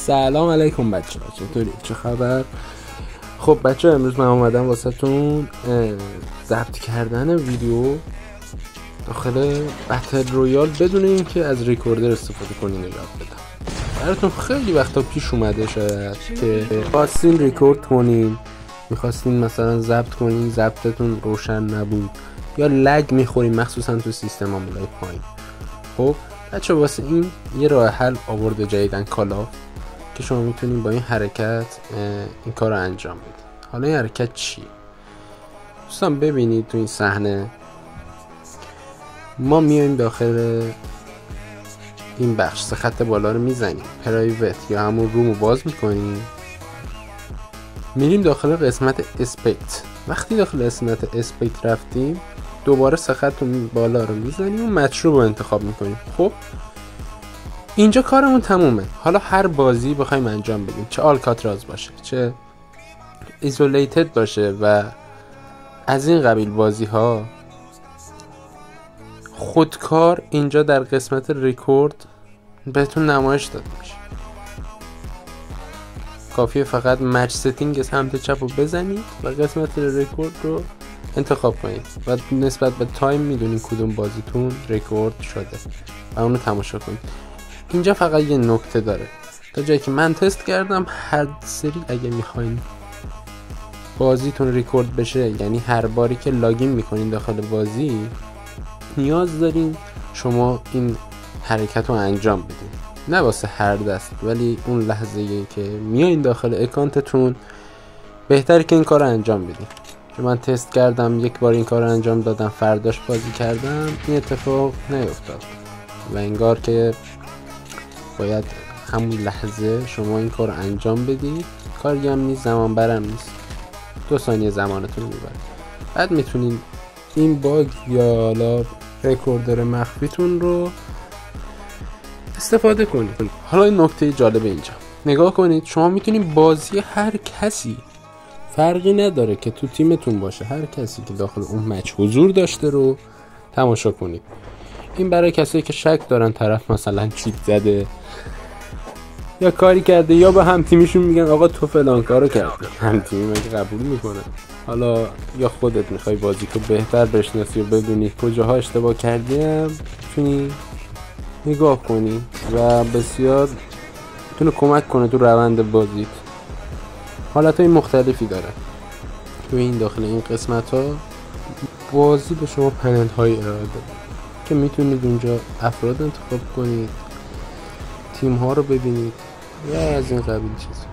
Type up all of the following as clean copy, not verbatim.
سلام علیکم بچه ها، چطوری؟ چه خبر؟ خب بچه ها، امروز من اومدم واسه تون ضبط کردن ویدیو داخل بتل رویال بدون اینکه از ریکوردر استفاده کنین رو یاد بدم. براتون خیلی وقتا پیش اومده شاید که خواستین ریکورد کنین، میخواستین مثلا ضبط کنین، ضبطتون روشن نبود یا لگ میخورین، مخصوصا تو سیستم عاملای پایین. خب بچه واسه این یه راه حل آورده جدیدن کالا که شما میتونین با این حرکت این کار رو انجام بدید. حالا این حرکت چیه؟ دوستان ببینید تو این صحنه ما میایم داخل این بخش، سه خط بالا رو میزنیم، پرایوت یا همون روم رو باز میکنیم، میریم داخل قسمت اسپکت. وقتی داخل قسمت اسپکت رفتیم دوباره سه خط بالا رو میزنیم و مشروب رو انتخاب میکنیم. خب اینجا کارمون تمومه. حالا هر بازی بخوایم انجام بدیم، چه آلکاتراز باشه، چه ایزولیتد باشه و از این قبیل بازی ها، خودکار اینجا در قسمت ریکورد بهتون نمایش داده میشه. کافیه فقط مچ ستینگ سمت چپ رو بزنید و قسمت ریکورد رو انتخاب کنید و نسبت به تایم میدونین کدوم بازیتون ریکورد شده و اونو تماشا کنید. اینجا فقط یه نکته داره، تا جایی که من تست کردم هر سری اگه میخواین بازیتون ریکورد بشه، یعنی هر باری که لاگین میکنین داخل بازی، نیاز دارین شما این حرکت رو انجام بدین. نه واسه هر دست، ولی اون لحظه‌ای که میایین داخل اکانتتون بهتره که این کار رو انجام بدین. چون من تست کردم، یک بار این کار رو انجام دادم، فرداش بازی کردم، این اتفاق نیفتاد و انگار که باید همون لحظه شما این کار رو انجام بدید. کاری هم نیست، زمان برم نیست، 2 ثانیه زمانتون میبره. بعد میتونین این باگ یا حالا ریکوردر مخفیتون رو استفاده کنید. حالا این نکته جالب اینجا نگاه کنید، شما میتونید بازی هر کسی، فرقی نداره که تو تیمتون باشه، هر کسی که داخل اون مچ حضور داشته رو تماشا کنید. این برای کسایی که شک دارن طرف مثلا چیت زده یا کاری کرده، یا به هم تیمیشون میگن آقا تو فلان کارو کردی، هم تیمی مگه قبول میکنه؟ حالا یا خودت میخوای بازی تو بهتر بشناسی و بدونی کجاها اشتباه کردیم، میتونی نگاه کنی و بسیار میتونه کمک کنه تو روند بازیت. حالتهای مختلفی داره. تو این داخل این قسمت ها بازی به شما پنل های ارائه داره که میتونید اونجا افراد انتخاب کنید، تیم ها رو ببینید و از این قبیل چیز.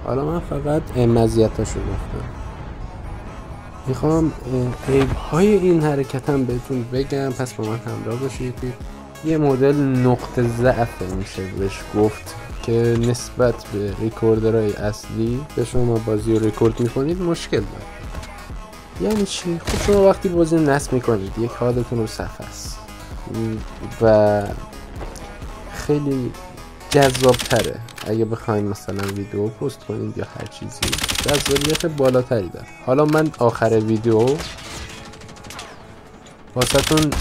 حالا من فقط مزیتاشو گفتم، میخوام عیب های این حرکت هم بهتون بگم، پس با من همراه باشید. یه مدل نقطه ضعف میشه بهش گفت که نسبت به ریکوردرهای اصلی به شما بازی رو ریکورد میکنید مشکل داره. یعنی چی؟ خب شما وقتی بازی نصب میکنید یک حالتون رو صفحه است و خیلی جذاب تره اگه بخواید مثلا ویدیو پست کنید یا هر چیزی، جذابیت بالاتری داره. حالا من آخر ویدیو واسهتون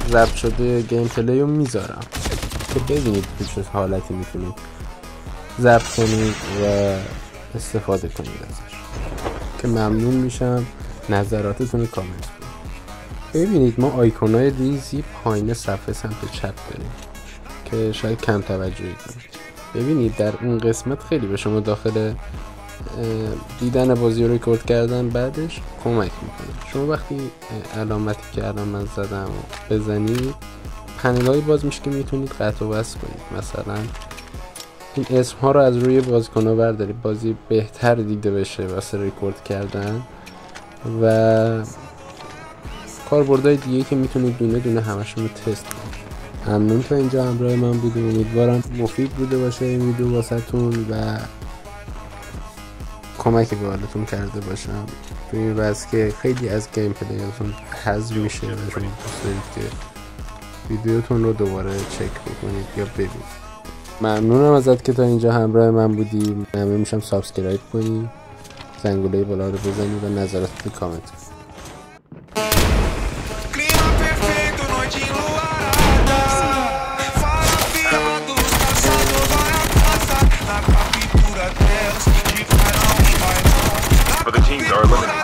ضبط شده گیم پلی رو میذارم که ببینید چه حالتی میتونید ضبط کنید و استفاده کنید ازش، که ممنون میشم نظراتتون رو کامنت کنید. ببینید ما آیکونای ریزی پایین صفحه سمت چپ داریم که شاید کم توجهی کنید. ببینید در اون قسمت خیلی به شما داخل دیدن بازی رو ریکورد کردن بعدش کمک میکنه. شما وقتی علامتی که الان من زدم بزنید، پنل های باز میشه که میتونید قطع و وصل کنید. مثلا این اسم ها رو از روی بازیکن ها بردارید، بازی بهتر دیده بشه واسه ریکورد کردن، و کاربردهای دیگه که میتونید دونه دونه همشون رو تست کنید. ممنون تا اینجا همراه من بودید، امیدوارم مفید بوده باشه این ویدیو واسهتون و کمکی به حالتون کرده باشم تو این وضع که خیلی از گیم پلیاتون حذف میشه و شما دوست دارید که ویدیوتون رو دوباره چک بکنید یا ببینید. ممنونم ازت که تا اینجا همراه من بودی. ممنون میشم سابسکرایب کنی، زنگوله بالا رو بزنی و نظرات تو کامنت کنی. For the teams are eliminated.